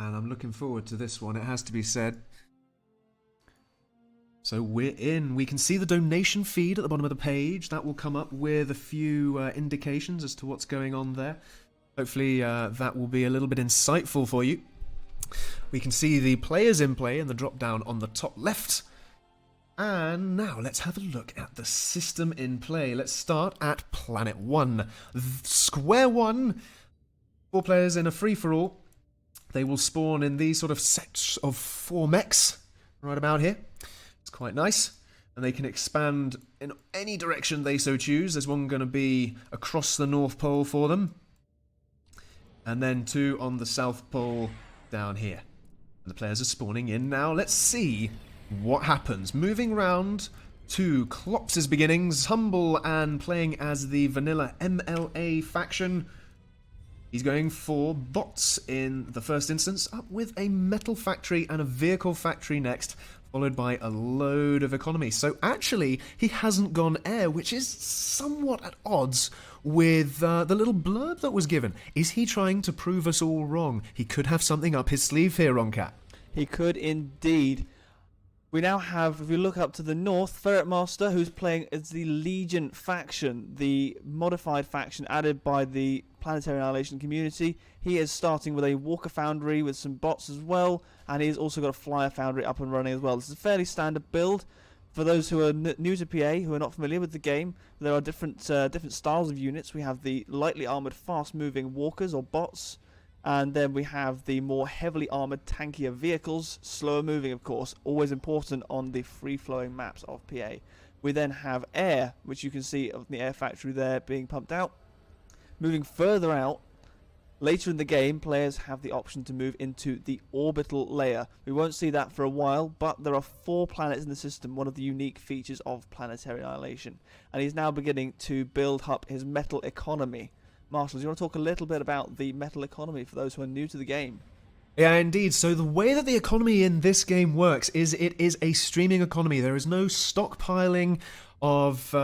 and I'm looking forward to this one, it has to be said. So we're in. We can see the donation feed at the bottom of the page. That will come up with a few indications as to what's going on there. Hopefully that will be a little bit insightful for you. We can see the players in play in the drop down on the top left. And now let's have a look at the system in play. Let's start at Planet 1. Square 1. 4 players in a free-for-all. They will spawn in these sort of sets of 4 mechs right about here. It's quite nice. And they can expand in any direction they so choose. There's one going to be across the North Pole for them. And then 2 on the South Pole down here. And the players are spawning in now. Let's see what happens. Moving round to Klops' beginnings. Humble and playing as the vanilla MLA faction. He's going for bots in the first instance, up with a metal factory and a vehicle factory next, followed by a load of economy. So actually, he hasn't gone air, which is somewhat at odds with the little blurb that was given. Is he trying to prove us all wrong? He could have something up his sleeve here, WrongCat. He could indeed. We now have, if we look up to the north, Ferret Master, who's playing as the Legion faction, the modified faction added by the Planetary Annihilation community. He is starting with a Walker Foundry with some bots as well, and he's also got a Flyer Foundry up and running as well. This is a fairly standard build. For those who are new to PA, who are not familiar with the game, there are different styles of units. We have the lightly armoured, fast-moving walkers or bots, and then we have the more heavily armoured, tankier vehicles, slower moving of course, always important on the free-flowing maps of PA. We then have air, which you can see of the air factory there being pumped out. Moving further out, later in the game, players have the option to move into the orbital layer. We won't see that for a while, but there are 4 planets in the system, one of the unique features of Planetary Annihilation. And he's now beginning to build up his metal economy. Marshall, do you want to talk a little bit about the metal economy for those who are new to the game? Yeah, indeed. So the way that the economy in this game works is it is a streaming economy. There is no stockpiling of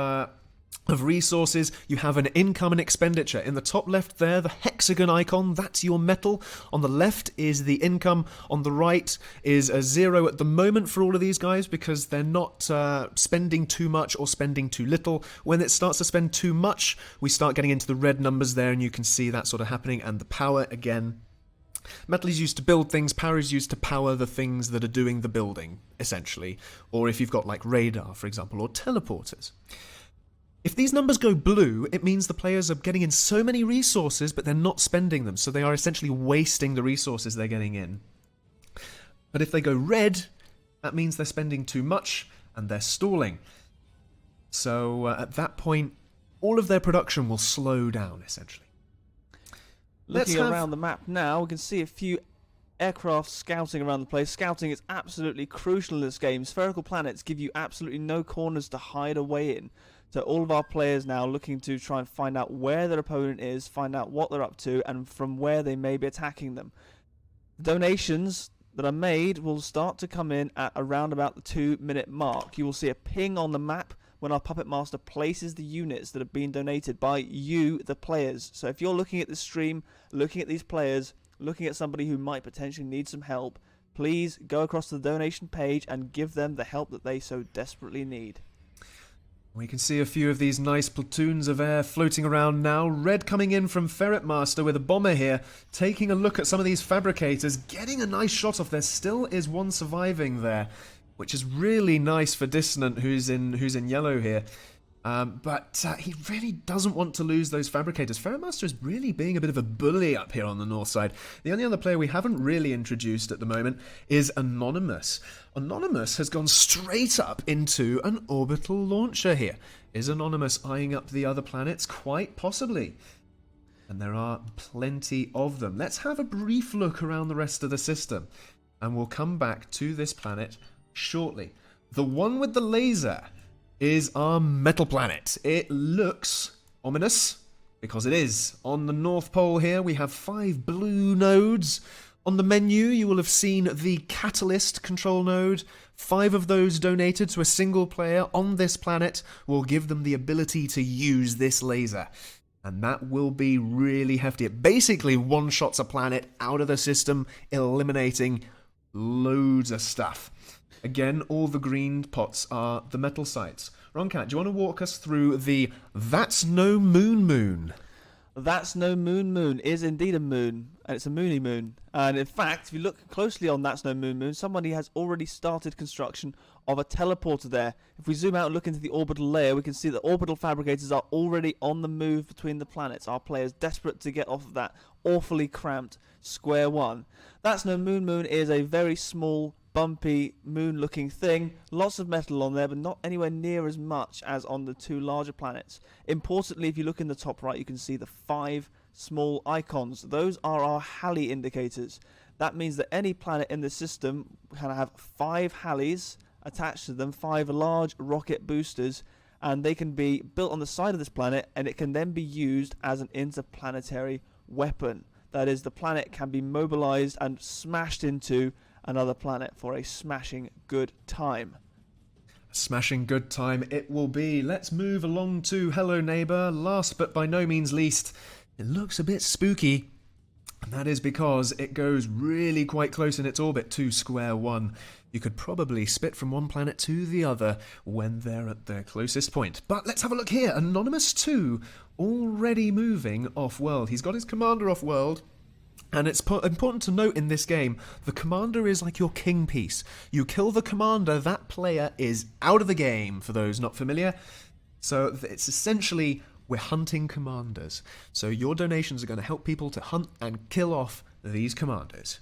resources. You have an income and expenditure. In the top left there, the hexagon icon, that's your metal. On the left is the income. On the right is a 0 at the moment for all of these guys because they're not spending too much or spending too little. When it starts to spend too much, we start getting into the red numbers there, and you can see that sort of happening. And the power, again, metal is used to build things, power is used to power the things that are doing the building, essentially. Or if you've got like radar, for example, or teleporters. If these numbers go blue, it means the players are getting in so many resources, but they're not spending them, so they are essentially wasting the resources they're getting in. But if they go red, that means they're spending too much, and they're stalling. So at that point, all of their production will slow down, essentially. Looking around the map now, we can see a few aircraft scouting around the place. Scouting is absolutely crucial in this game. Spherical planets give you absolutely no corners to hide away in. So all of our players now looking to try and find out where their opponent is, find out what they're up to, and from where they may be attacking them. Donations that are made will start to come in at around about the 2-minute mark. You will see a ping on the map when our Puppet Master places the units that have been donated by you, the players. So if you're looking at the stream, looking at these players, looking at somebody who might potentially need some help, please go across to the donation page and give them the help that they so desperately need. We can see a few of these nice platoons of air floating around now. Red coming in from Ferret Master with a bomber here, taking a look at some of these fabricators, getting a nice shot off. There still is one surviving there, which is really nice for Dissonant, who's in yellow here. But he really doesn't want to lose those fabricators. Ferret Master is really being a bit of a bully up here on the north side. The only other player we haven't really introduced at the moment is Anonymous. Anonymous has gone straight up into an orbital launcher here. Is Anonymous eyeing up the other planets? Quite possibly. And there are plenty of them. Let's have a brief look around the rest of the system, and we'll come back to this planet shortly. The one with the laser is our metal planet. It looks ominous, because it is. On the North Pole here, we have 5 blue nodes. On the menu, you will have seen the Catalyst control node. 5 of those donated to a single player on this planet will give them the ability to use this laser. And that will be really hefty. It basically one-shots a planet out of the system, eliminating loads of stuff. Again, all the green pots are the metal sites. WrongCat, do you want to walk us through the That's No Moon Moon? That's No Moon Moon is indeed a moon, and it's a moony moon. And in fact, if you look closely on That's No Moon Moon, somebody has already started construction of a teleporter there. If we zoom out and look into the orbital layer, we can see that orbital fabricators are already on the move between the planets. Our players desperate to get off of that awfully cramped square one. That's No Moon Moon is a very small, bumpy, moon-looking thing. Lots of metal on there, but not anywhere near as much as on the two larger planets. Importantly, if you look in the top right, you can see the 5 small icons. Those are our Halley indicators. That means that any planet in the system can have 5 Halleys attached to them, 5 large rocket boosters, and they can be built on the side of this planet, and it can then be used as an interplanetary weapon. That is, the planet can be mobilized and smashed into another planet for a smashing good time. Smashing good time it will be. Let's move along to Hello Neighbour. Last but by no means least, it looks a bit spooky. And that is because it goes really quite close in its orbit to square one. You could probably spit from one planet to the other when they're at their closest point. But let's have a look here. Anonymous 2 already moving off-world. He's got his commander off-world. And it's important to note in this game, the commander is like your king piece. You kill the commander, that player is out of the game, for those not familiar. So it's essentially, we're hunting commanders. So your donations are going to help people to hunt and kill off these commanders.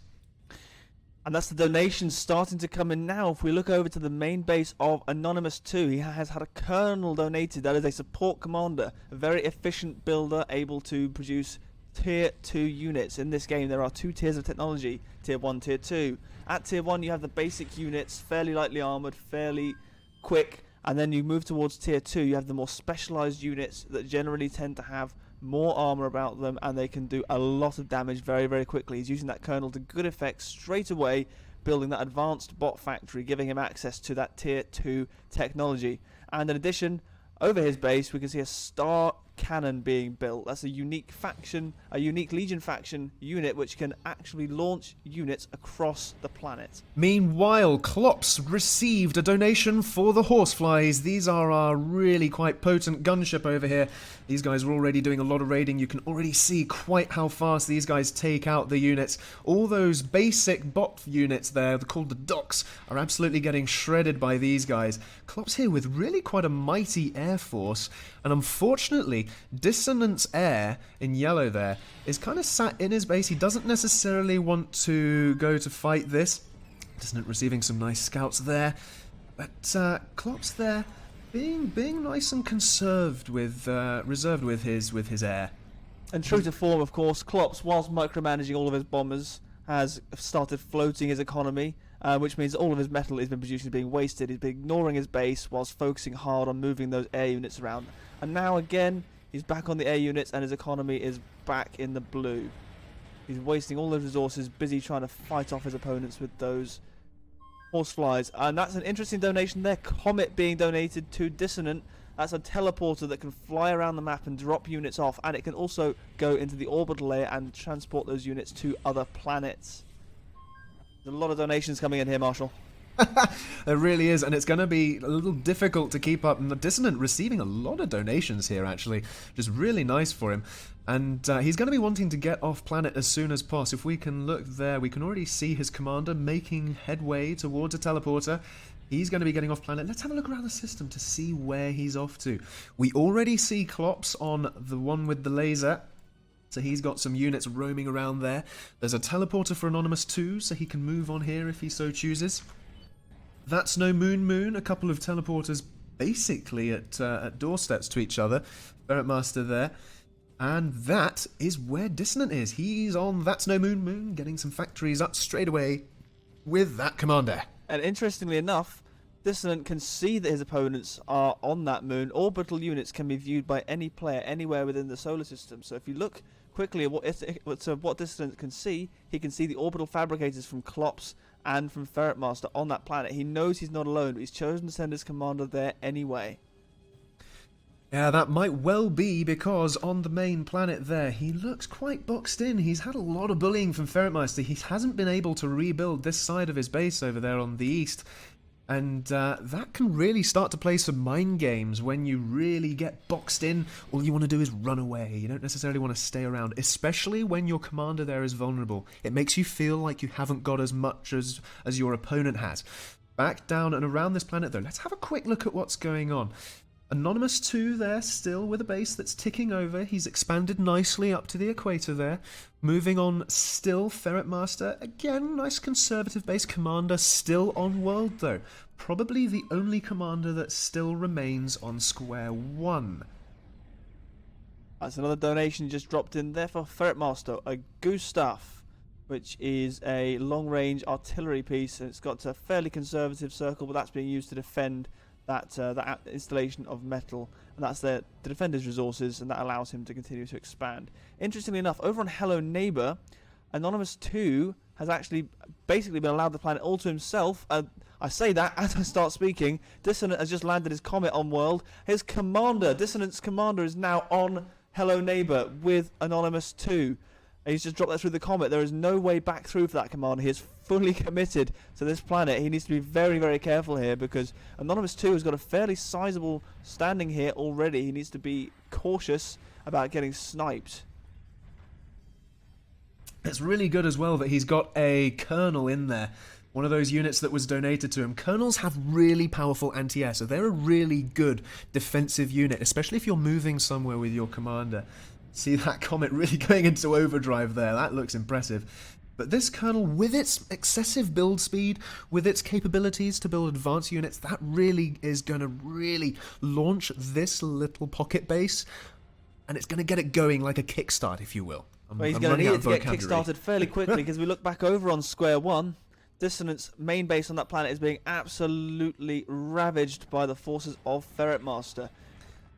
And that's the donations starting to come in now. If we look over to the main base of Anonymous 2, he has had a colonel donated. That is a support commander, a very efficient builder, able to produce Tier 2 units. In this game there are 2 tiers of technology, Tier 1, Tier 2. At Tier 1 you have the basic units, fairly lightly armoured, fairly quick, and then you move towards Tier 2, you have the more specialised units that generally tend to have more armour about them, and they can do a lot of damage very, very quickly. He's using that colonel to good effect straight away, building that advanced bot factory, giving him access to that Tier 2 technology. And in addition, over his base we can see a star cannon being built. That's a unique faction, a unique Legion faction unit which can actually launch units across the planet. Meanwhile, Klops received a donation for the horseflies. These are our really quite potent gunship over here. These guys are already doing a lot of raiding. You can already see quite how fast these guys take out the units. All those basic bot units there, called the docks, are absolutely getting shredded by these guys. Klops here with really quite a mighty air force, and unfortunately Dissonance Air in yellow there is kind of sat in his base. He doesn't necessarily want to go to fight this. Dissonant receiving some nice scouts there, but Klops there being nice and conserved with reserved with his air. And true to form, of course, Klops, whilst micromanaging all of his bombers, has started floating his economy, which means all of his metal he's been producing is being wasted. He's been ignoring his base whilst focusing hard on moving those air units around. And now again, he's back on the air units and his economy is back in the blue. He's wasting all those resources, busy trying to fight off his opponents with those horseflies. And that's an interesting donation there. Comet being donated to Dissonant. That's a teleporter that can fly around the map and drop units off, and it can also go into the orbital layer and transport those units to other planets. There's a lot of donations coming in here, Marshall. There really is, and it's going to be a little difficult to keep up. And the Dissonant receiving a lot of donations here, actually, which is really nice for him. And he's going to be wanting to get off planet as soon as possible. If we can look there, we can already see his commander making headway towards a teleporter. He's going to be getting off planet. Let's have a look around the system to see where he's off to. We already see Klops on the one with the laser. So he's got some units roaming around there. There's a teleporter for Anonymous 2, so he can move on here if he so chooses. That's No Moon, a couple of teleporters basically at doorsteps to each other. Ferret Master there. And that is where Dissonant is. He's on That's No Moon, getting some factories up straight away with that commander. And interestingly enough, Dissonant can see that his opponents are on that moon. Orbital units can be viewed by any player anywhere within the solar system. So if you look quickly at what Dissonant can see, he can see the orbital fabricators from Klops and from Ferret Master on that planet. He knows he's not alone, but he's chosen to send his commander there anyway. Yeah, that might well be because on the main planet there, he looks quite boxed in. He's had a lot of bullying from Ferretmeister. He hasn't been able to rebuild this side of his base over there on the east. And that can really start to play some mind games when you really get boxed in. All you want to do is run away. You don't necessarily want to stay around, especially when your commander there is vulnerable. It makes you feel like you haven't got as much as your opponent has. Back down and around this planet, though, let's have a quick look at what's going on. Anonymous 2 there, still with a base that's ticking over. He's expanded nicely up to the equator there. Moving on, still Ferretmaster. Again, nice conservative base. Commander still on world, though. Probably the only commander that still remains on square one. That's another donation just dropped in there for Ferretmaster. A Gustav, which is a long-range artillery piece. And it's got a fairly conservative circle, but that's being used to defend that installation of metal, and that's to defend his resources, and that allows him to continue to expand. Interestingly enough, over on Hello Neighbor, Anonymous 2 has actually basically been allowed the planet all to himself. I say that as I start speaking. Dissonant has just landed his comet on world. His commander, Dissonant's commander, is now on Hello Neighbor with Anonymous 2. He's just dropped that through the comet. There is no way back through for that commander. He is fully committed to this planet. He needs to be very, very careful here because Anonymous 2 has got a fairly sizable standing here already. He needs to be cautious about getting sniped. It's really good as well that he's got a Colonel in there. One of those units that was donated to him. Colonels have really powerful anti-air, so they're a really good defensive unit, especially if you're moving somewhere with your commander. See that comet really going into overdrive there. That looks impressive. But this Colonel, with its excessive build speed, with its capabilities to build advanced units, that really is going to really launch this little pocket base. And it's going to get it going like a kickstart, if you will. Well, he's going to need it to get kickstarted fairly quickly because we look back over on square one. Dissonant's main base on that planet is being absolutely ravaged by the forces of Ferretmaster.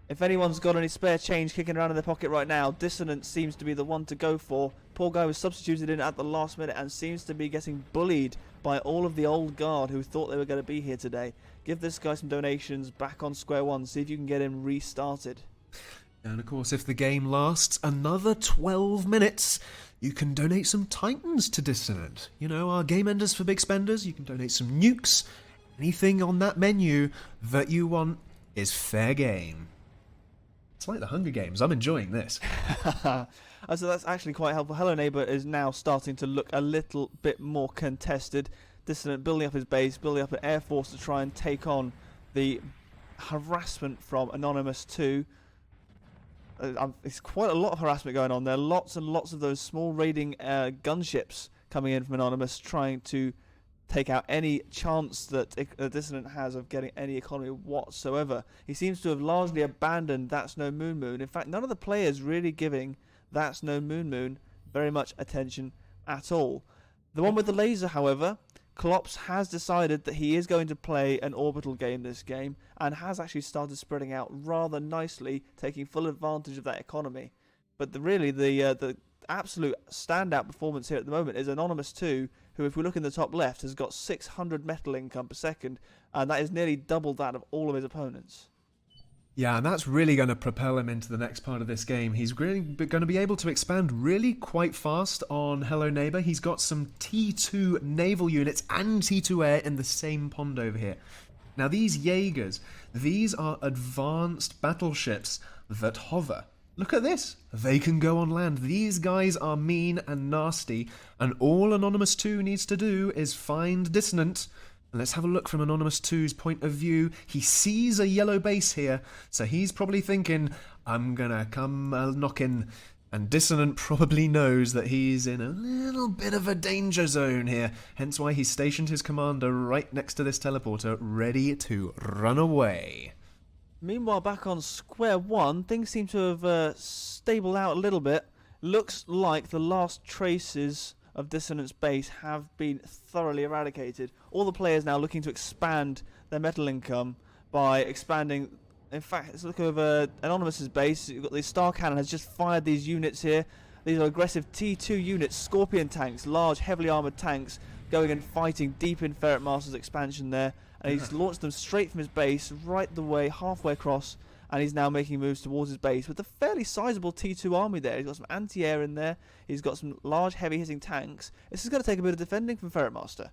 If anyone's got any spare change kicking around in their pocket right now, Dissonant seems to be the one to go for. Poor guy was substituted in at the last minute and seems to be getting bullied by all of the old guard who thought they were going to be here today. Give this guy some donations back on square one, see if you can get him restarted. And of course, if the game lasts another 12 minutes, you can donate some Titans to Dissonant. You know, our game enders for big spenders, you can donate some nukes. Anything on that menu that you want is fair game. It's like the Hunger Games. I'm enjoying this. So that's actually quite helpful. Hello Neighbor is now starting to look a little bit more contested. Dissonant building up his base, building up an air force to try and take on the harassment from Anonymous 2. It's quite a lot of harassment going on there. Lots and lots of those small raiding gunships coming in from Anonymous, trying to take out any chance that Dissonant has of getting any economy whatsoever. He seems to have largely abandoned That's No Moon Moon. In fact, none of the players really giving That's No Moon Moon very much attention at all. The one with the laser, however, Klops has decided that he is going to play an orbital game this game and has actually started spreading out rather nicely, taking full advantage of that economy. But the absolute standout performance here at the moment is Anonymous 2, who, if we look in the top left, has got 600 metal income per second, and that is nearly double that of all of his opponents. Yeah, and that's really going to propel him into the next part of this game. He's really going to be able to expand really quite fast on Hello Neighbor. He's got some T2 naval units and T2 air in the same pond over here. Now, these Jaegers, these are advanced battleships that hover. Look at this. They can go on land. These guys are mean and nasty, and all Anonymous 2 needs to do is find Dissonant. And let's have a look from Anonymous 2's point of view. He sees a yellow base here, so he's probably thinking, I'm gonna come knocking. And Dissonant probably knows that he's in a little bit of a danger zone here, hence why he stationed his commander right next to this teleporter, ready to run away. Meanwhile, back on square one, things seem to have stabled out a little bit. Looks like the last traces of Dissonant's base have been thoroughly eradicated. All the players now looking to expand their metal income by expanding. In fact, let's look over Anonymous's base. You've got the Star Cannon has just fired these units here. These are aggressive T2 units, Scorpion tanks, large, heavily armoured tanks, going and fighting deep in Ferretmaster's expansion there. And he's launched them straight from his base, right the way, halfway across. and he's now making moves towards his base with a fairly sizable T2 army there. He's got some anti-air in there. He's got some large, heavy-hitting tanks. This is going to take a bit of defending from Ferret Master.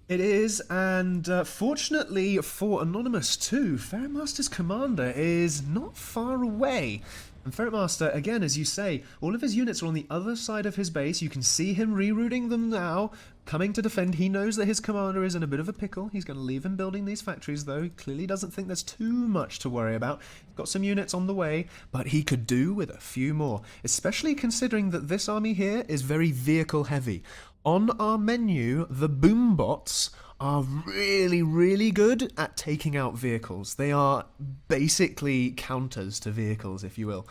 It is, and fortunately for Anonymous too, Ferret Master's commander is not far away. And Ferret Master, again, as you say, all of his units are on the other side of his base. You can see him rerouting them now, coming to defend. He knows that his commander is in a bit of a pickle. He's going to leave him building these factories, though. He clearly doesn't think there's too much to worry about. He's got some units on the way, but he could do with a few more, especially considering that this army here is very vehicle heavy. On our menu, the boom bots are really, really good at taking out vehicles. They are basically counters to vehicles, if you will.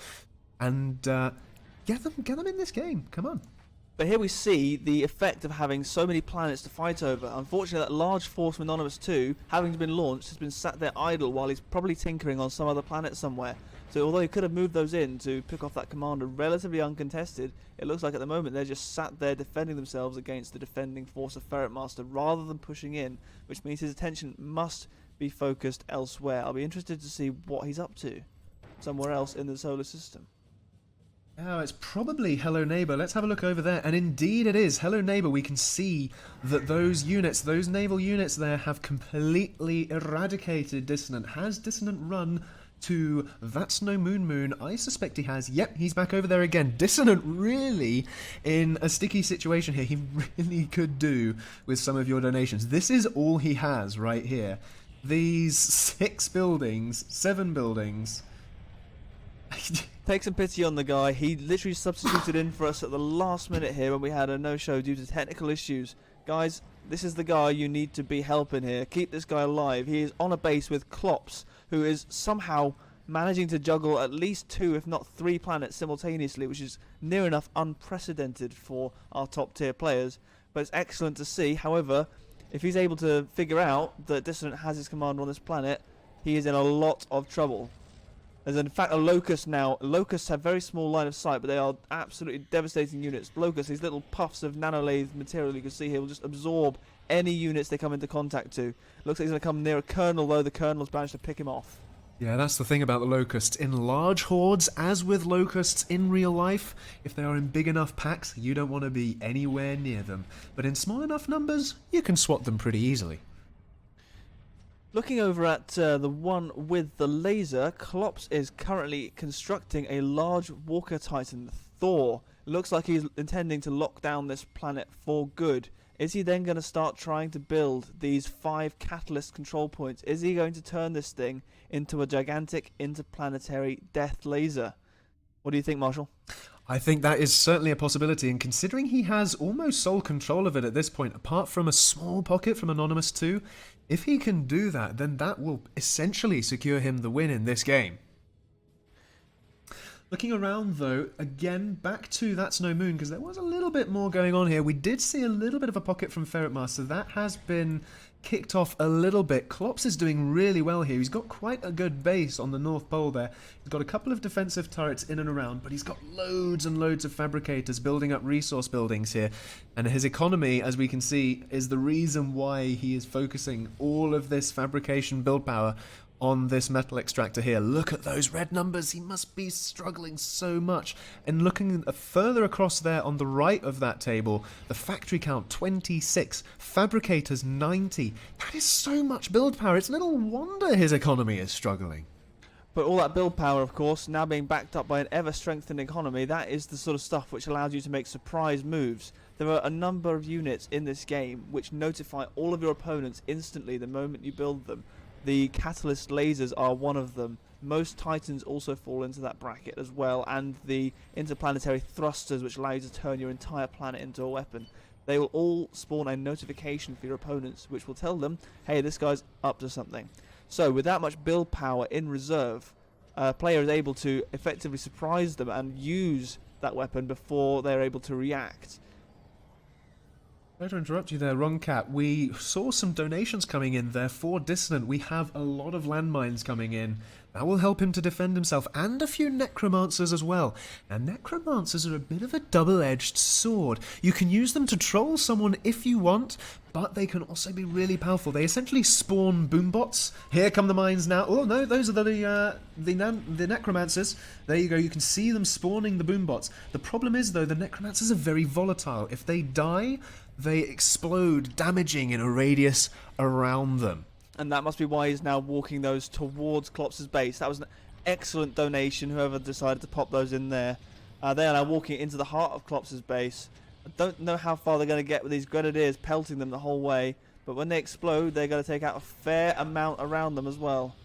And get them in this game. Come on. But here we see the effect of having so many planets to fight over. Unfortunately, that large force from Anonymous 2, having been launched, has been sat there idle while he's probably tinkering on some other planet somewhere. So although he could have moved those in to pick off that commander relatively uncontested, it looks like at the moment they're just sat there defending themselves against the defending force of Ferret Master rather than pushing in, which means his attention must be focused elsewhere. I'll be interested to see what he's up to somewhere else in the solar system. Oh, it's probably Hello Neighbor. Let's have a look over there. And indeed it is. Hello Neighbor, we can see that those units, those naval units there have completely eradicated Dissonant. Has Dissonant run to That's No Moon Moon? I suspect he has. Yep, he's back over there again. Dissonant really in a sticky situation here. He really could do with some of your donations. This is all he has right here. These 6 buildings, 7 buildings. Take some pity on the guy. He literally substituted in for us at the last minute here when we had a no-show due to technical issues. Guys, this is the guy you need to be helping here. Keep this guy alive. He is on a base with Klops, who is somehow managing to juggle at least 2, if not 3 planets simultaneously, which is near enough unprecedented for our top-tier players. But it's excellent to see. However, if he's able to figure out that Dissonant has his commander on this planet, he is in a lot of trouble. There's in fact a Locust now. Locusts have very small line of sight, but they are absolutely devastating units. Locusts, these little puffs of nanolathe material you can see here, will just absorb any units they come into contact to. Looks like he's going to come near a Colonel, though the Colonel's managed to pick him off. Yeah, that's the thing about the Locusts. In large hordes, as with Locusts in real life, if they are in big enough packs, you don't want to be anywhere near them. But in small enough numbers, you can swat them pretty easily. Looking over at the one with the laser, Klops is currently constructing a large Walker Titan, Thor. Looks like he's intending to lock down this planet for good. Is he then going to start trying to build these 5 catalyst control points? Is he going to turn this thing into a gigantic interplanetary death laser? What do you think, Marshall? I think that is certainly a possibility, and considering he has almost sole control of it at this point, apart from a small pocket from Anonymous 2, if he can do that, then that will essentially secure him the win in this game. Looking around though, again, back to That's No Moon, because there was a little bit more going on here. We did see a little bit of a pocket from Ferret Master. That has been kicked off a little bit. Klops is doing really well here. He's got quite a good base on the North Pole there. He's got a couple of defensive turrets in and around, but he's got loads and loads of fabricators building up resource buildings here. And his economy, as we can see, is the reason why he is focusing all of this fabrication build power on this metal extractor here. Look at those red numbers. He must be struggling so much. And looking further across there on the right of that table, the factory count 26, fabricators 90. That is so much build power. It's little wonder his economy is struggling. But all that build power, of course, now being backed up by an ever-strengthening economy, that is the sort of stuff which allows you to make surprise moves. There are a number of units in this game which notify all of your opponents instantly the moment you build them. The catalyst lasers are one of them. Most Titans also fall into that bracket as well, and the interplanetary thrusters, which allow you to turn your entire planet into a weapon. They will all spawn a notification for your opponents, which will tell them, hey, this guy's up to something. So with that much build power in reserve, a player is able to effectively surprise them and use that weapon before they're able to react. Sorry to interrupt you there, WrongCat. We saw some donations coming in there for Dissonant. We have a lot of landmines coming in. That will help him to defend himself, and a few necromancers as well. Now, necromancers are a bit of a double-edged sword. You can use them to troll someone if you want, but they can also be really powerful. They essentially spawn boombots. Here come the mines now. Oh no, those are the necromancers. There you go. You can see them spawning the boombots. The problem is though, the necromancers are very volatile. If they die, they explode, damaging in a radius around them. And that must be why he's now walking those towards Klops' base. That was an excellent donation, whoever decided to pop those in there. They are now walking into the heart of Klops' base. I don't know how far they're going to get with these grenadiers pelting them the whole way, but when they explode, they're going to take out a fair amount around them as well.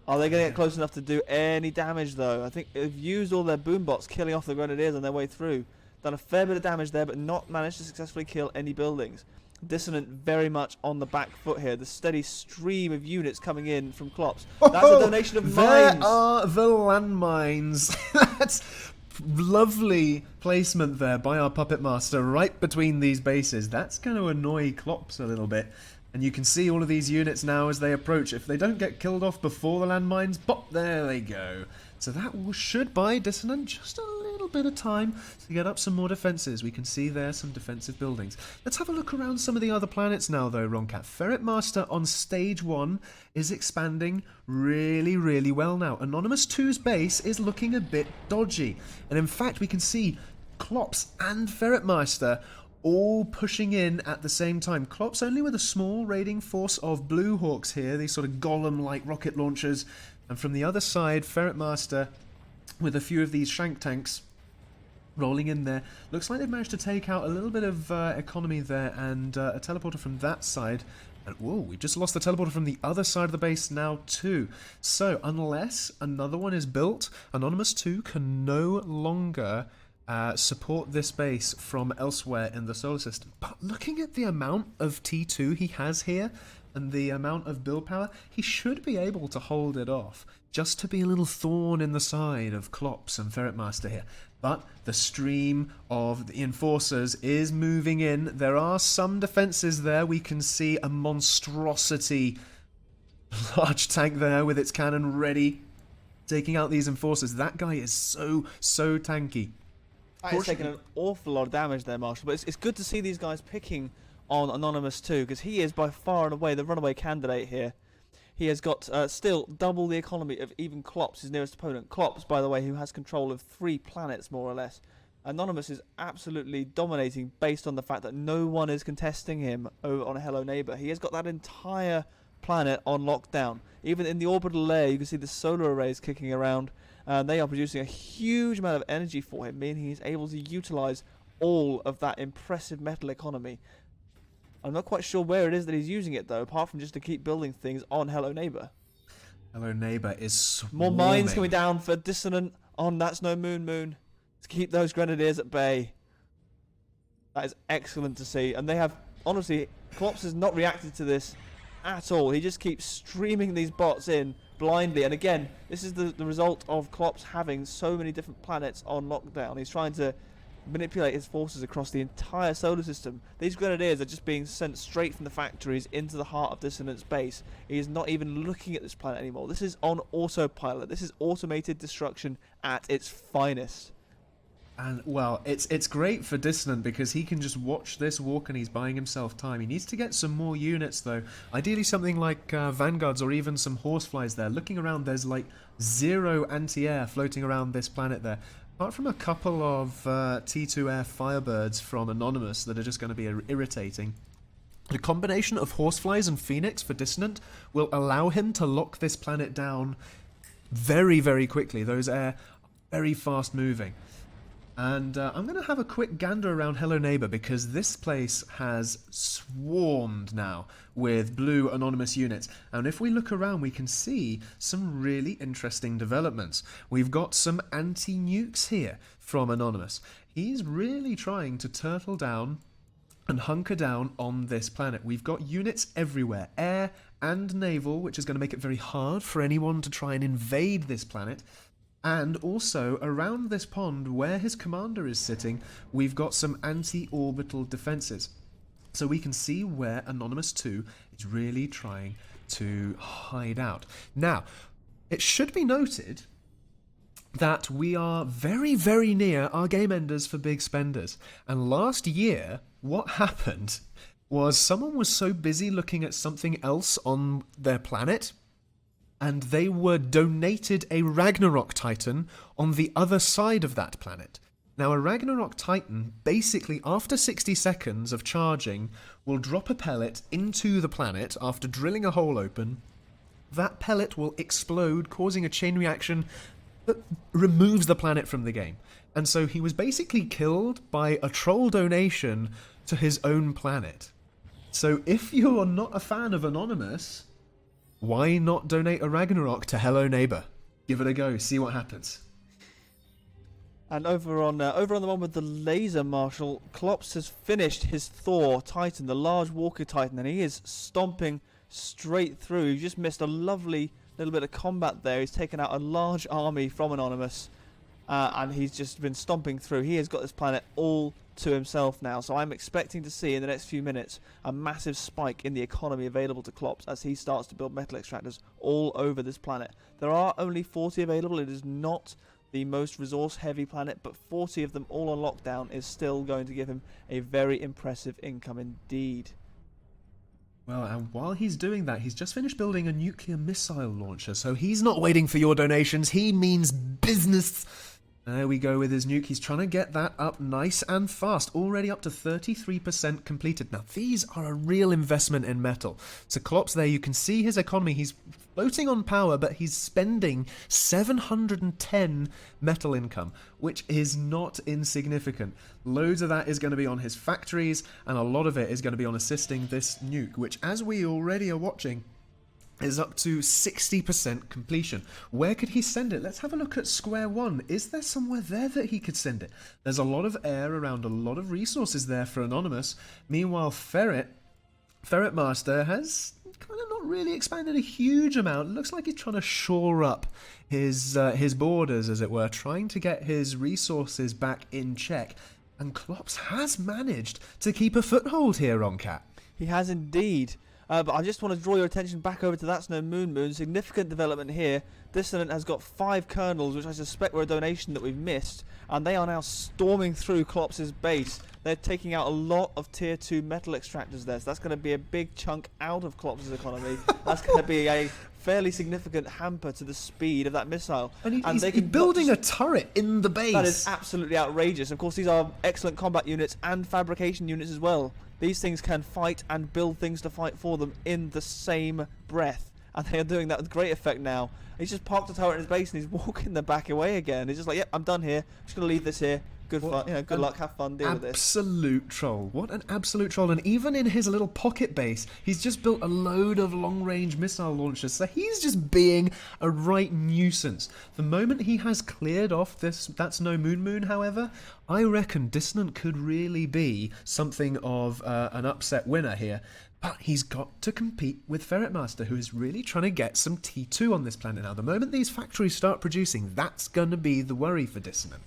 Are they going to get close enough to do any damage, though? I think they've used all their boombots, killing off the grenadiers on their way through. Done a fair bit of damage there, but not managed to successfully kill any buildings. Dissonant very much on the back foot here. The steady stream of units coming in from Klops. That's a donation of mines. There are the landmines. That's lovely placement there by our puppet master right between these bases. That's going to annoy Klops a little bit. And you can see all of these units now as they approach. If they don't get killed off before the landmines, pop, there they go. So that should buy Dissonant just a little bit of time to get up some more defences. We can see there some defensive buildings. Let's have a look around some of the other planets now though, WrongCat. Ferret Master on stage 1 is expanding really, really well now. Anonymous 2's base is looking a bit dodgy. And in fact, we can see Klops and Ferret Master all pushing in at the same time. Klops only with a small raiding force of Blue Hawks here, these sort of golem-like rocket launchers. And from the other side, Ferret Master with a few of these shank tanks rolling in there. Looks like they've managed to take out a little bit of economy there, and a teleporter from that side. And whoa, we just lost the teleporter from the other side of the base now too. So unless another one is built, Anonymous 2 can no longer support this base from elsewhere in the solar system. But looking at the amount of T2 he has here and the amount of build power, he should be able to hold it off, just to be a little thorn in the side of Klops and Ferret Master here. But the stream of the enforcers is moving in. There are some defences there. We can see a monstrosity large tank there with its cannon ready, taking out these enforcers. That guy is so tanky. He's taken an awful lot of damage there, Marshall. But it's good to see these guys picking on Anonymous 2, because he is by far and away the runaway candidate here. He has got still double the economy of even Klops, his nearest opponent. Klops, by the way, who has control of 3 planets, more or less. Anonymous is absolutely dominating based on the fact that no one is contesting him over on Hello Neighbor. He has got that entire planet on lockdown. Even in the orbital layer, you can see the solar arrays kicking around. They are producing a huge amount of energy for him, meaning he's able to utilize all of that impressive metal economy. I'm not quite sure where it is that he's using it, though, apart from just to keep building things on Hello Neighbor. Hello Neighbor is swarming. More mines coming down for Dissonant on That's No Moon to keep those grenadiers at bay. That is excellent to see. And they have, honestly, Klops has not reacted to this at all. He just keeps streaming these bots in blindly. And again, this is the result of Klops having so many different planets on lockdown. He's trying to manipulate his forces across the entire solar system. These grenadiers are just being sent straight from the factories into the heart of Dissonant's base. He is not even looking at this planet anymore. This is on autopilot. This is automated destruction at its finest. And, well, it's great for Dissonant because he can just watch this walk and he's buying himself time. He needs to get some more units, though. Ideally something like Vanguards or even some Horseflies there. Looking around, there's like 0 anti-air floating around this planet there. Apart from a couple of T2 Air Firebirds from Anonymous that are just going to be irritating. The combination of Horseflies and Phoenix for Dissonant will allow him to lock this planet down very, very quickly. Those air are very fast moving. And I'm going to have a quick gander around Hello Neighbor because this place has swarmed now with blue anonymous units. And if we look around, we can see some really interesting developments. We've got some anti-nukes here from Anonymous. He's really trying to turtle down and hunker down on this planet. We've got units everywhere, air and naval, which is going to make it very hard for anyone to try and invade this planet. And also, around this pond, where his commander is sitting, we've got some anti-orbital defences. So we can see where Anonymous 2 is really trying to hide out. Now, it should be noted that we are very, very near our game enders for big spenders. And last year, what happened was someone was so busy looking at something else on their planet, and they were donated a Ragnarok Titan on the other side of that planet. Now, a Ragnarok Titan, basically, after 60 seconds of charging, will drop a pellet into the planet after drilling a hole open. That pellet will explode, causing a chain reaction that removes the planet from the game. And so he was basically killed by a troll donation to his own planet. So if you're not a fan of Anonymous, why not donate a Ragnarok to Hello Neighbor? Give it a go, see what happens. And over on the one with the laser, Marshall, Klops has finished his Thor Titan, the large Walker Titan, and he is stomping straight through. He just missed a lovely little bit of combat there. He's taken out a large army from Anonymous, and he's just been stomping through. He has got this planet all to himself now, so I'm expecting to see in the next few minutes a massive spike in the economy available to Klops as he starts to build metal extractors all over this planet. There are only 40 available. It is not the most resource heavy planet, but 40 of them all on lockdown is still going to give him a very impressive income indeed. Well, and while he's doing that, he's just finished building a nuclear missile launcher, so he's not waiting for your donations, he means business. There we go with his nuke. He's trying to get that up nice and fast. Already up to 33% completed. Now, these are a real investment in metal. So Klops there, you can see his economy. He's floating on power, but he's spending 710 metal income, which is not insignificant. Loads of that is going to be on his factories, and a lot of it is going to be on assisting this nuke, which, as we already are watching, is up to 60% completion. Where could he send it? Let's have a look at square one. Is there somewhere there that he could send it? There's a lot of air around, a lot of resources there for Anonymous. Meanwhile, Ferret Master has kind of not really expanded a huge amount. It looks like he's trying to shore up his borders, as it were, trying to get his resources back in check. And Klops has managed to keep a foothold here, WrongCat. He has indeed. But I just want to draw your attention back over to That's No Moon. Significant development here. Dissonant has got 5 kernels, which I suspect were a donation that we've missed, and they are now storming through Klops' base. They're taking out a lot of tier 2 metal extractors there, so that's going to be a big chunk out of Klops' economy. That's going to be a fairly significant hamper to the speed of that missile. And he's building a turret in the base. That is absolutely outrageous. Of course, these are excellent combat units and fabrication units as well. These things can fight and build things to fight for them in the same breath. And they are doing that with great effect now. He's just parked a turret in his base and he's walking the back away again. He's just like, yep, I'm done here. I'm just going to leave this here. Good fun. Good luck. Have fun. Deal with this. Absolute troll. What an absolute troll. And even in his little pocket base, he's just built a load of long-range missile launchers. So he's just being a right nuisance. The moment he has cleared off this That's No Moon, however, I reckon Dissonant could really be something of an upset winner here. But he's got to compete with Ferret Master, who is really trying to get some T2 on this planet now. The moment these factories start producing, that's going to be the worry for Dissonant.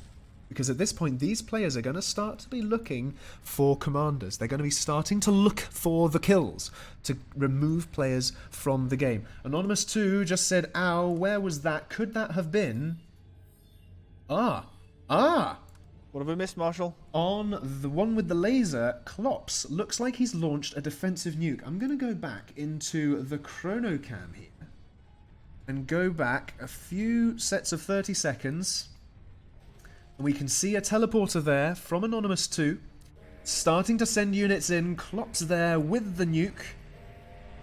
Because at this point, these players are going to start to be looking for commanders. They're going to be starting to look for the kills to remove players from the game. Anonymous 2 just said, ow, where was that? Could that have been? What have we missed, Marshall? On the one with the laser, Klops looks like he's launched a defensive nuke. I'm going to go back into the chronocam here and go back a few sets of 30 seconds. We can see a teleporter there from Anonymous 2, starting to send units in. Klops there with the nuke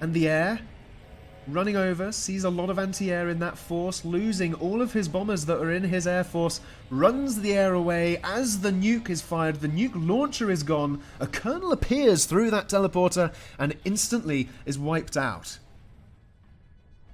and the air, running over, sees a lot of anti-air in that force, losing all of his bombers that are in his air force, runs the air away as the nuke is fired. The nuke launcher is gone, a kernel appears through that teleporter and instantly is wiped out.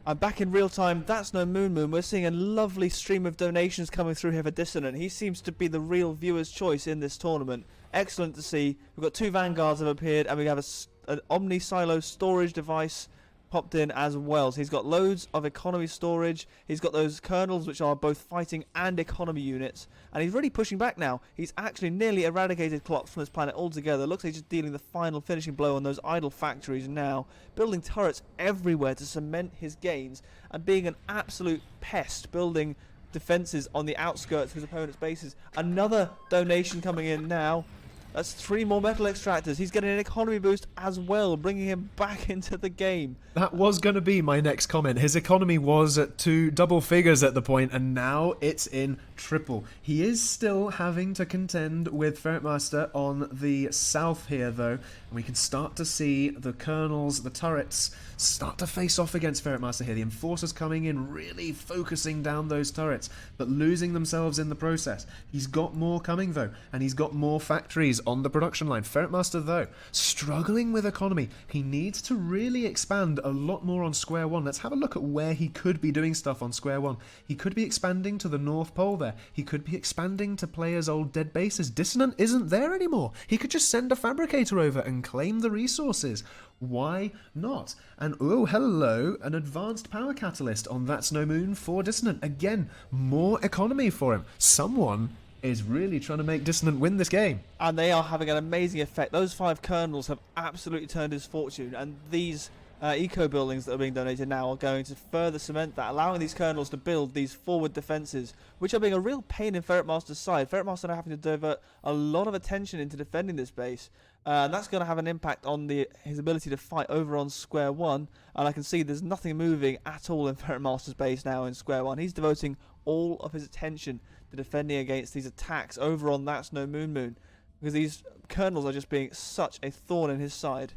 I'm back in real time. That's No Moon. We're seeing a lovely stream of donations coming through here for Dissonant. He seems to be the real viewer's choice in this tournament. Excellent to see. We've got 2 Vanguards have appeared, and we have an Omni Silo storage device popped in as well. So he's got loads of economy storage. He's got those kernels, which are both fighting and economy units. And he's really pushing back now. He's actually nearly eradicated Klops from this planet altogether. Looks like he's just dealing the final finishing blow on those idle factories now. Building turrets everywhere to cement his gains. And being an absolute pest, building defences on the outskirts of his opponent's bases. Another donation coming in now. That's 3 more metal extractors. He's getting an economy boost as well, bringing him back into the game. That was going to be my next comment. His economy was at 2 double figures at the point, and now it's in triple. He is still having to contend with Ferret Master on the south here, though. And we can start to see the kernels, the turrets, start to face off against Ferret Master here. The Enforcers coming in, really focusing down those turrets, but losing themselves in the process. He's got more coming, though, and he's got more factories on the production line. Ferret Master, though, struggling with economy. He needs to really expand a lot more on Square One. Let's have a look at where he could be doing stuff on Square One. He could be expanding to the North Pole there. He could be expanding to players' old dead bases. Dissonant isn't there anymore. He could just send a fabricator over and claim the resources. Why not? And oh, hello, an advanced power catalyst on That's No Moon for Dissonant. Again, more economy for him. Someone is really trying to make Dissonant win this game. And they are having an amazing effect. Those 5 kernels have absolutely turned his fortune, and these eco buildings that are being donated now are going to further cement that, allowing these kernels to build these forward defences, which are being a real pain in Ferret Master's side. Ferret Master are having to divert a lot of attention into defending this base, and that's going to have an impact on his ability to fight over on Square One. And I can see there's nothing moving at all in Ferret Master's base now in Square One. He's devoting all of his attention to defending against these attacks over on That's No Moon, because these kernels are just being such a thorn in his side.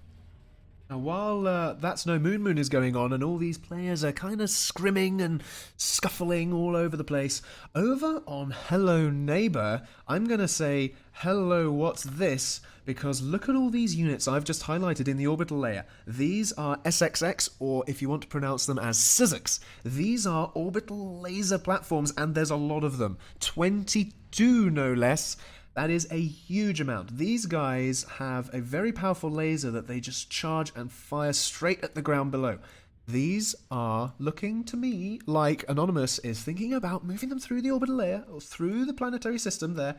Now, while That's No Moon is going on and all these players are kind of scrimming and scuffling all over the place, over on Hello Neighbor, I'm going to say, hello, what's this? Because look at all these units I've just highlighted in the orbital layer. These are SXX, or if you want to pronounce them as SYSX. These are orbital laser platforms, and there's a lot of them. 22, no less. That is a huge amount. These guys have a very powerful laser that they just charge and fire straight at the ground below. These are looking to me like Anonymous is thinking about moving them through the orbital layer, or through the planetary system there,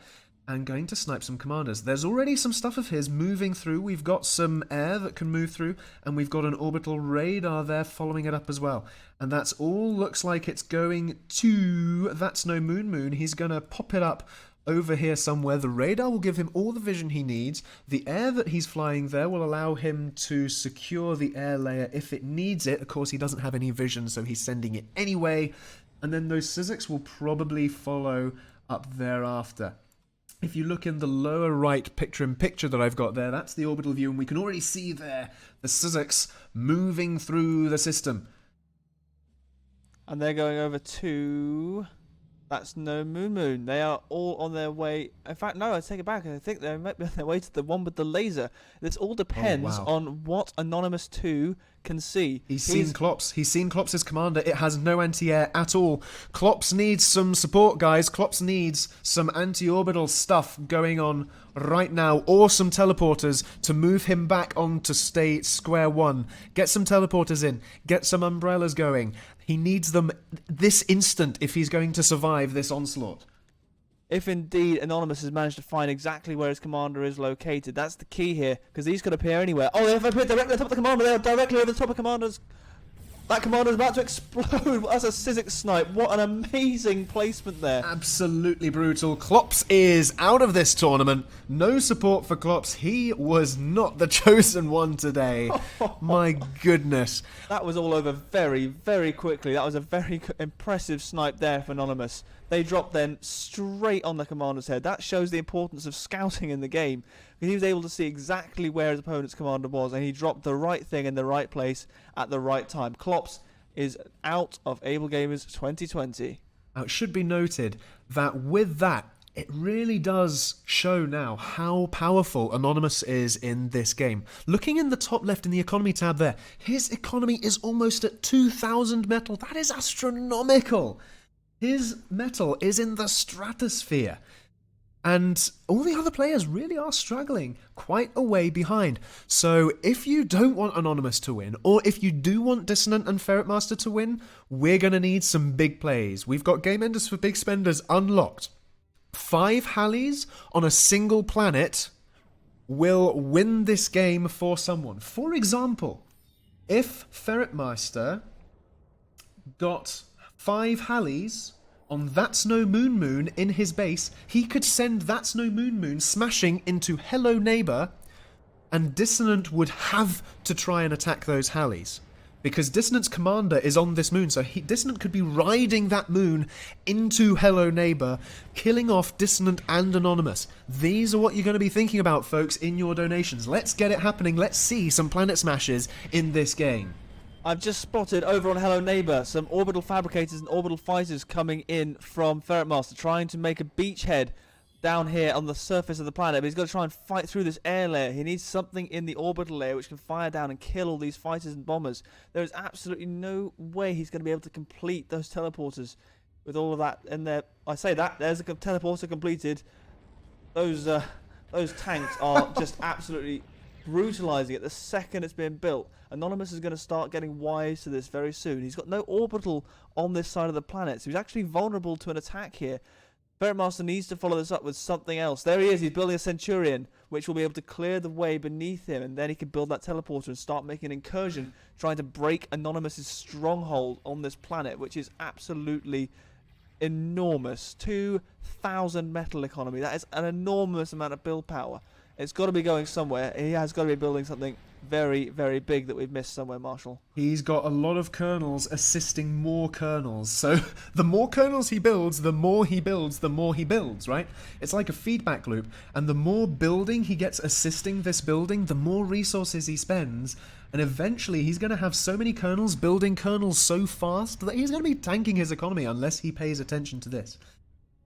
and going to snipe some commanders. There's already some stuff of his moving through. We've got some air that can move through, and we've got an orbital radar there following it up as well. And that's all looks like it's going to That's No Moon. He's going to pop it up over here somewhere. The radar will give him all the vision he needs. The air that he's flying there will allow him to secure the air layer if it needs it. Of course, he doesn't have any vision, so he's sending it anyway. And then those SYSX will probably follow up thereafter. If you look in the lower right picture-in-picture that I've got there, that's the orbital view, and we can already see there the SYSX moving through the system. And they're going over to That's No Moon. They are all on their way. In fact, no, I take it back. I think they might be on their way to the one with the laser. This all depends on what Anonymous 2 can see. He's seen Klops. He's seen Klops' commander. It has no anti-air at all. Klops needs some support, guys. Klops needs some anti-orbital stuff going on right now, or some teleporters to move him back onto Square One. Get some teleporters in. Get some umbrellas going. He needs them this instant if he's going to survive this onslaught. If indeed Anonymous has managed to find exactly where his commander is located, that's the key here, because these could appear anywhere. Oh, if I appear directly on top of the commander, they're directly over the top of commander's. That commander is about to explode. That's a SYSX snipe. What an amazing placement there. Absolutely brutal. Klops is out of this tournament. No support for Klops. He was not the chosen one today. My goodness. That was all over very, very quickly. That was a very impressive snipe there for Anonymous. They dropped then straight on the commander's head. That shows the importance of scouting in the game. He was able to see exactly where his opponent's commander was, and he dropped the right thing in the right place at the right time. Klops is out of AbleGamers 2020. Now, it should be noted that with that, it really does show now how powerful Anonymous is in this game. Looking in the top left in the economy tab there, his economy is almost at 2,000 metal. That is astronomical. His metal is in the stratosphere. And all the other players really are struggling quite a way behind. So if you don't want Anonymous to win, or if you do want Dissonant and Ferret Master to win, we're going to need some big plays. We've got Game Enders for Big Spenders unlocked. 5 Hallies on a single planet will win this game for someone. For example, if Ferret Master got 5 Hallies on That's No Moon in his base, he could send That's No Moon smashing into Hello Neighbor, and Dissonant would have to try and attack those Hallies. Because Dissonant's commander is on this moon, so Dissonant could be riding that moon into Hello Neighbor, killing off Dissonant and Anonymous. These are what you're going to be thinking about, folks, in your donations. Let's get it happening. Let's see some planet smashes in this game. I've just spotted over on Hello Neighbor some orbital fabricators and orbital fighters coming in from Ferret Master, trying to make a beachhead down here on the surface of the planet. But he's got to try and fight through this air layer. He needs something in the orbital layer which can fire down and kill all these fighters and bombers. There is absolutely no way he's going to be able to complete those teleporters with all of that in there. I say that, there's a teleporter completed. Those tanks are just absolutely brutalizing it the second it's been built. Anonymous is going to start getting wise to this very soon. He's got no orbital on this side of the planet, so he's actually vulnerable to an attack here. Ferret Master needs to follow this up with something else. There he is, he's building a Centurion, which will be able to clear the way beneath him, and then he can build that teleporter and start making an incursion, trying to break Anonymous's stronghold on this planet, which is absolutely enormous. 2,000 metal economy. That is an enormous amount of build power. It's got to be going somewhere. He has got to be building something very, very big that we've missed somewhere, Marshall. He's got a lot of kernels assisting more kernels. So the more kernels he builds, the more he builds, the more he builds, right? It's like a feedback loop. And the more building he gets assisting this building, the more resources he spends. And eventually he's going to have so many kernels building kernels so fast that he's going to be tanking his economy unless he pays attention to this.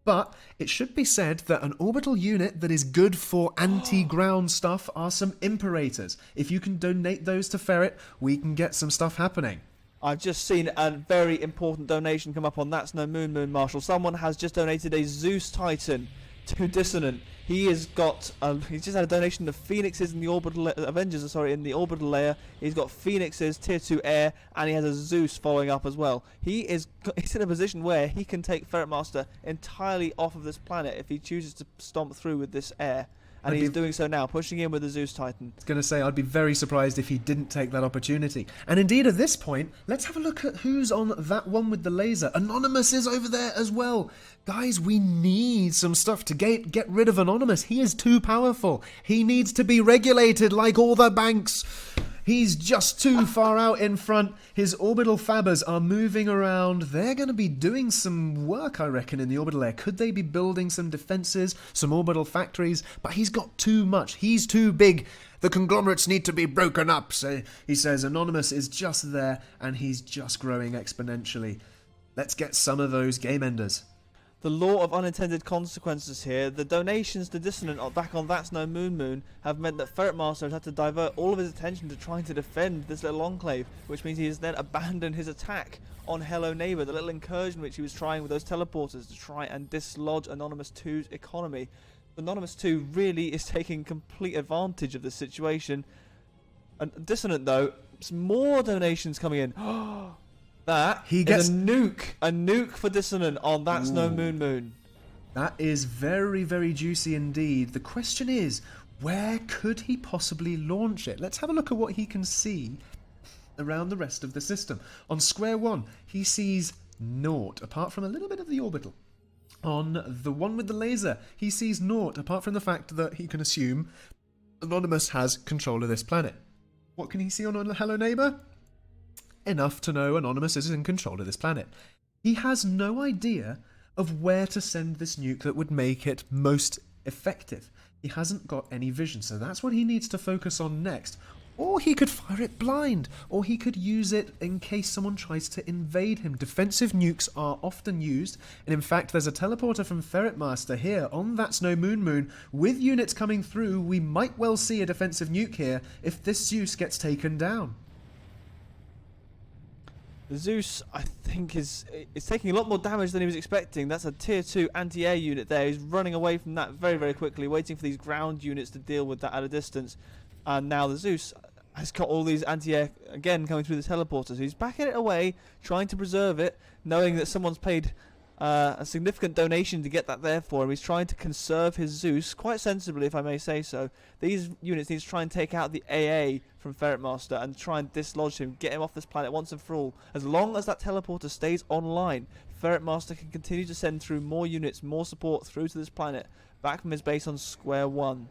But it should be said that an orbital unit that is good for anti-ground stuff are some Imperators. If you can donate those to Ferret, we can get some stuff happening. I've just seen a very important donation come up on That's No Moon, Marshall. Someone has just donated a Zeus Titan to Dissonant. He's just had a donation of Phoenixes in the orbital Avengers, in the orbital layer. He's got Phoenixes, tier 2 air, and he has a Zeus following up as well. He's in a position where he can take Ferret Master entirely off of this planet if he chooses to stomp through with this air. And he's doing so now, pushing in with the Zeus Titan. I was going to say, I'd be very surprised if he didn't take that opportunity. And indeed, at this point, let's have a look at who's on that one with the laser. Anonymous is over there as well. Guys, we need some stuff to get rid of Anonymous. He is too powerful. He needs to be regulated like all the banks. He's just too far out in front. His orbital fabbers are moving around. They're going to be doing some work, I reckon, in the orbital layer. Could they be building some defenses, some orbital factories? But he's got too much. He's too big. The conglomerates need to be broken up. So he says Anonymous is just there, and he's just growing exponentially. Let's get some of those game enders. The law of unintended consequences here. The donations to Dissonant back on That's No Moon have meant that Ferret Master has had to divert all of his attention to trying to defend this little enclave, which means he has then abandoned his attack on Hello Neighbor, the little incursion which he was trying with those teleporters to try and dislodge Anonymous 2's economy. Anonymous 2 really is taking complete advantage of this situation. And Dissonant, though, some more donations coming in. That he gets a nuke for Dissonant on That's No Moon. That is very, very juicy indeed. The question is, where could he possibly launch it? Let's have a look at what he can see around the rest of the system. On square one, he sees naught, apart from a little bit of the orbital. On the one with the laser, he sees naught, apart from the fact that he can assume Anonymous has control of this planet. What can he see on Hello Neighbor? Enough to know Anonymous is in control of this planet. He has no idea of where to send this nuke that would make it most effective. He hasn't got any vision, so that's what he needs to focus on next. Or he could fire it blind, or he could use it in case someone tries to invade him. Defensive nukes are often used, and in fact there's a teleporter from Ferret Master here on That's No Moon. With units coming through, we might well see a defensive nuke here if this Zeus gets taken down. The Zeus, I think, is taking a lot more damage than he was expecting. That's a tier 2 anti-air unit there. He's running away from that very, very quickly, waiting for these ground units to deal with that at a distance. And now the Zeus has got all these anti-air, again, coming through the teleporter. So he's backing it away, trying to preserve it, knowing that someone's paid a significant donation to get that there for him. He's trying to conserve his Zeus, quite sensibly, if I may say so. These units need to try and take out the AA from Ferret Master and try and dislodge him, get him off this planet once and for all. As long as that teleporter stays online, Ferret Master can continue to send through more units, more support through to this planet, back from his base on square one.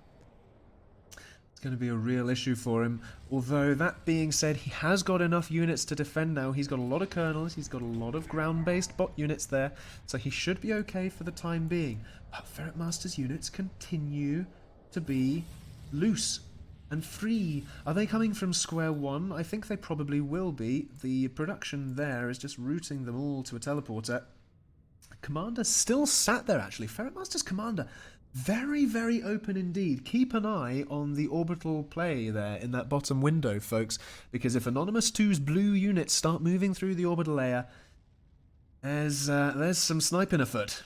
It's going to be a real issue for him. Although, that being said, he has got enough units to defend now. He's got a lot of colonels, he's got a lot of ground-based bot units there, so he should be okay for the time being. But Ferret Master's units continue to be loose and free. Are they coming from square one? I think they probably will be. The production there is just routing them all to a teleporter. Commander still sat there, actually. Ferret Master's commander, very, very open indeed. Keep an eye on the orbital play there in that bottom window, folks, because if Anonymous 2's blue units start moving through the orbital layer, there's some sniping afoot.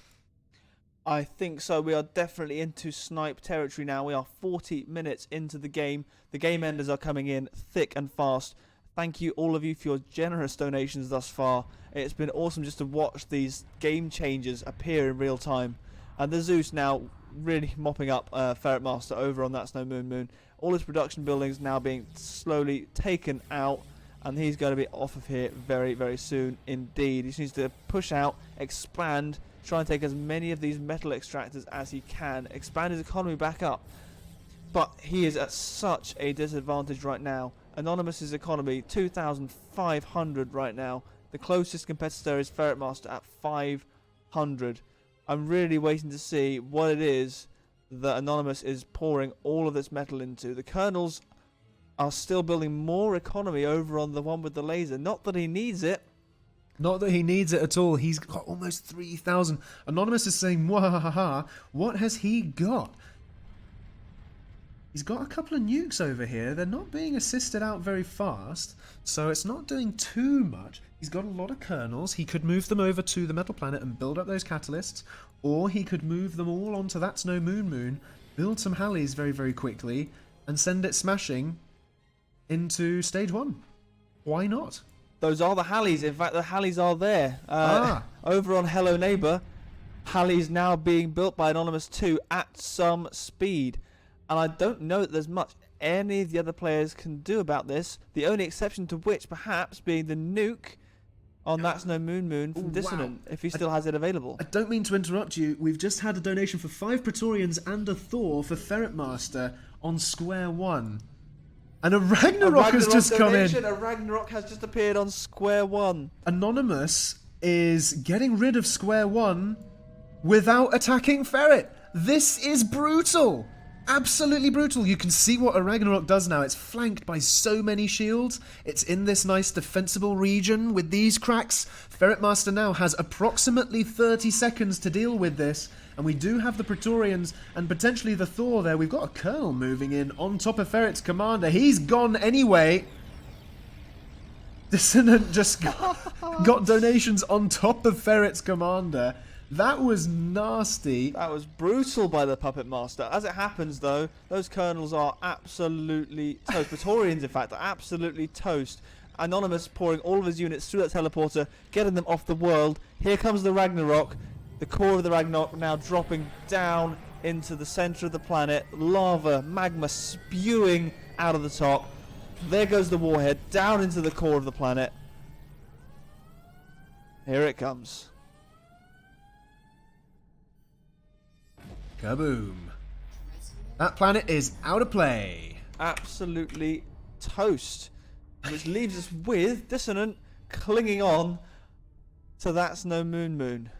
I think so. We are definitely into snipe territory now. We are 40 minutes into the game. The game enders are coming in thick and fast. Thank you, all of you, for your generous donations thus far. It's been awesome just to watch these game changers appear in real time. And the Zeus now really mopping up Ferret Master over on that Snow Moon. All his production buildings now being slowly taken out, and he's going to be off of here very, very soon indeed. He just needs to push out, expand, try and take as many of these metal extractors as he can, expand his economy back up. But he is at such a disadvantage right now. Anonymous's economy, 2,500 right now. The closest competitor is Ferret Master at 500. I'm really waiting to see what it is that Anonymous is pouring all of this metal into. The colonels are still building more economy over on the one with the laser. Not that he needs it. Not that he needs it at all. He's got almost 3,000. Anonymous is saying, "Wahaha, what has he got?" He's got a couple of nukes over here. They're not being assisted out very fast, so it's not doing too much. He's got a lot of kernels. He could move them over to the metal planet and build up those catalysts, or he could move them all onto that Snow Moon, build some Halleys very, very quickly, and send it smashing into stage 1. Why not? Those are the Halleys. In fact, the Halleys are there. Over on Hello Neighbor, Halleys now being built by Anonymous 2 at some speed. And I don't know that there's much any of the other players can do about this. The only exception to which, perhaps, being the nuke on that Snow Moon from Dissonant, if he still has it available. I don't mean to interrupt you. We've just had a donation for 5 Praetorians and a Thor for Ferret Master on square 1. And a Ragnarok has just come in. A Ragnarok has just appeared on square 1. Anonymous is getting rid of square 1 without attacking Ferret. This is brutal. Absolutely brutal. You can see what a Ragnarok does now. It's flanked by so many shields. It's in this nice defensible region with these cracks. Ferret Master now has approximately 30 seconds to deal with this. And we do have the Praetorians and potentially the Thor there. We've got a Colonel moving in on top of Ferret's commander. He's gone anyway. Dissonant just got donations on top of Ferret's commander. That was nasty. That was brutal by the Puppet Master. As it happens, though, those colonels are absolutely toast. Praetorians, in fact, are absolutely toast. Anonymous pouring all of his units through that teleporter, getting them off the world. Here comes the Ragnarok. The core of the Ragnarok now dropping down into the center of the planet. Lava, magma spewing out of the top. There goes the warhead down into the core of the planet. Here it comes. Kaboom. That planet is out of play. Absolutely toast. Which leaves us with Dissonant clinging on to that Snow Moon.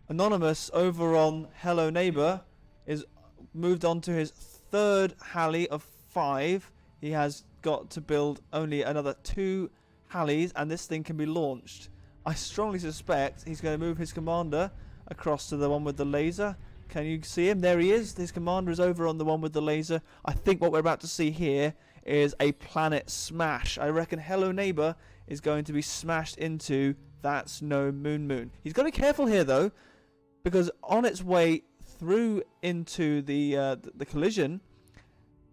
Anonymous over on Hello Neighbor is moved on to his 3rd Halley of 5. He has got to build only another 2 Halleys and this thing can be launched. I strongly suspect he's going to move his commander across to the one with the laser. Can you see him? There he is. His commander is over on the one with the laser. I think what we're about to see here is a planet smash. I reckon Hello Neighbor is going to be smashed into That's No Moon. He's got to be careful here though, because on its way through into the collision,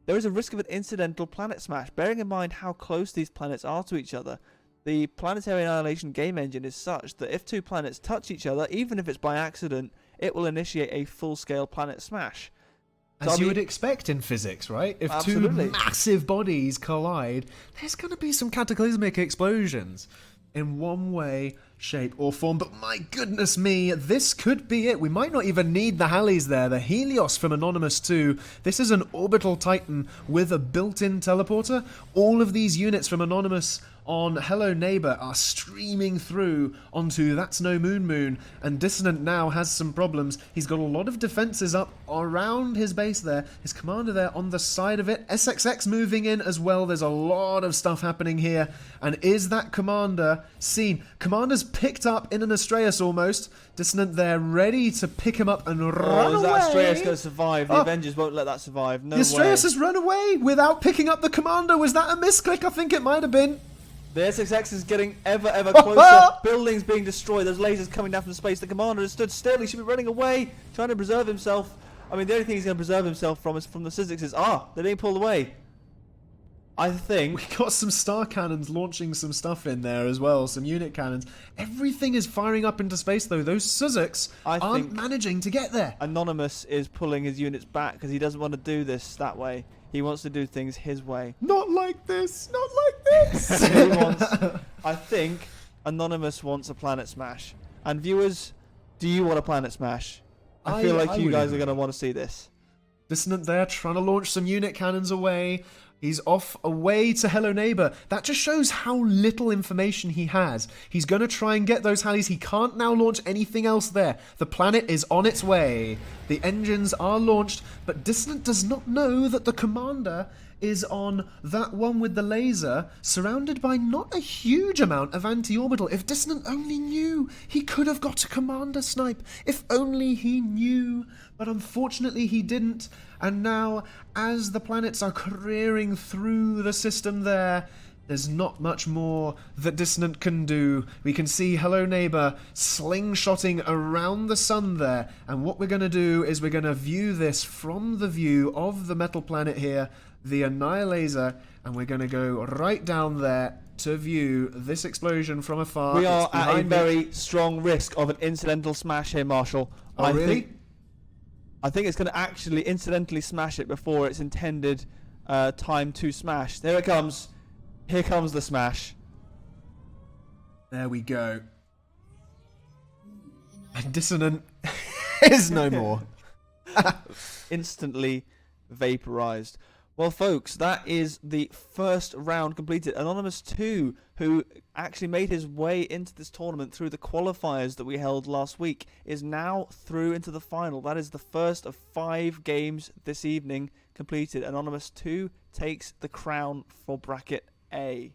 there is a risk of an incidental planet smash, bearing in mind how close these planets are to each other. The Planetary Annihilation game engine is such that if two planets touch each other, even if it's by accident, it will initiate a full-scale planet smash. As you would expect in physics, right? If Absolutely. two massive bodies collide, there's going to be some cataclysmic explosions in one way, shape, or form. But my goodness me, this could be it. We might not even need the Halleys there. The Helios from Anonymous 2. This is an orbital Titan with a built-in teleporter. All of these units from Anonymous on Hello Neighbor are streaming through onto That's No Moon, and Dissonant now has some problems. He's got a lot of defenses up around his base there, his commander there on the side of it, SXX moving in as well. There's a lot of stuff happening here, and is that commander seen? Commander's picked up in an Astraeus almost. Dissonant there ready to pick him up and run away. Is that Astraeus going to survive? The Avengers won't let that survive. No way. The Astraeus has run away without picking up the commander. Was that a misclick? I think it might have been. The SXX is getting ever closer. Buildings being destroyed. There's lasers coming down from space. The commander has stood still. He should be running away, trying to preserve himself. I mean, the only thing he's going to preserve himself from is from the Syzyxes. They're being pulled away. I think we got some star cannons launching some stuff in there as well, some unit cannons. Everything is firing up into space though. Those Syzyx aren't managing to get there. Anonymous is pulling his units back because he doesn't want to do this that way. He wants to do things his way. Not like this. Not like this. I think Anonymous wants a planet smash. And viewers, do you want a planet smash? I feel like you guys are going to want to see this. Dissonant there trying to launch some unit cannons away. He's off away to Hello Neighbor. That just shows how little information he has. He's going to try and get those Halleys. He can't now launch anything else there. The planet is on its way. The engines are launched, but Dissonant does not know that the commander is on that one with the laser, surrounded by not a huge amount of anti-orbital. If Dissonant only knew, he could have got a commander snipe. If only he knew. But unfortunately he didn't. And now, as the planets are careering through the system there's not much more that Dissonant can do. We can see Hello Neighbor slingshotting around the sun there. And what we're going to do is we're going to view this from the view of the metal planet here, the Annihilator, and we're going to go right down there to view this explosion from afar. We are at a very strong risk of an incidental smash here, Marshall. Oh, really? I think it's going to actually incidentally smash it before its intended time to smash. There it comes. Here comes the smash. There we go. And Dissonant is no more. Instantly vaporized. Well, folks, that is the first round completed. Anonymous 2, who actually made his way into this tournament through the qualifiers that we held last week, is now through into the final. That is the first of 5 games this evening completed. Anonymous 2 takes the crown for bracket A.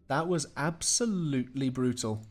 That was absolutely brutal.